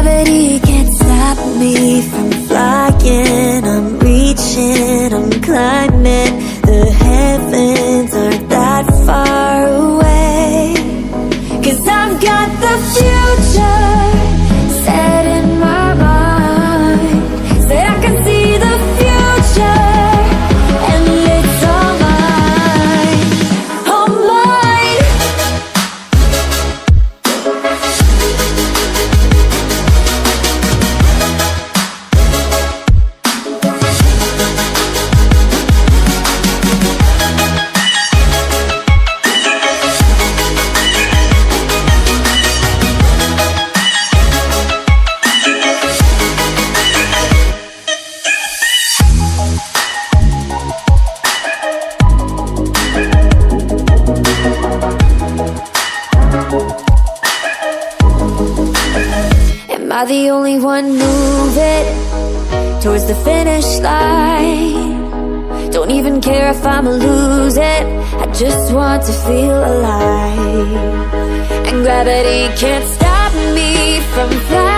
gravity can't stop me from flying. I'm reaching, I'm climbing. The heavens aren't that far away. 'Cause I've got the future set in my mind. Said I can see the future, and it's all mine, all mine. Am I the only one moving towards the finish line? Don't even care if I'ma lose it, I just want to feel alive. And gravity can't stop me from flying.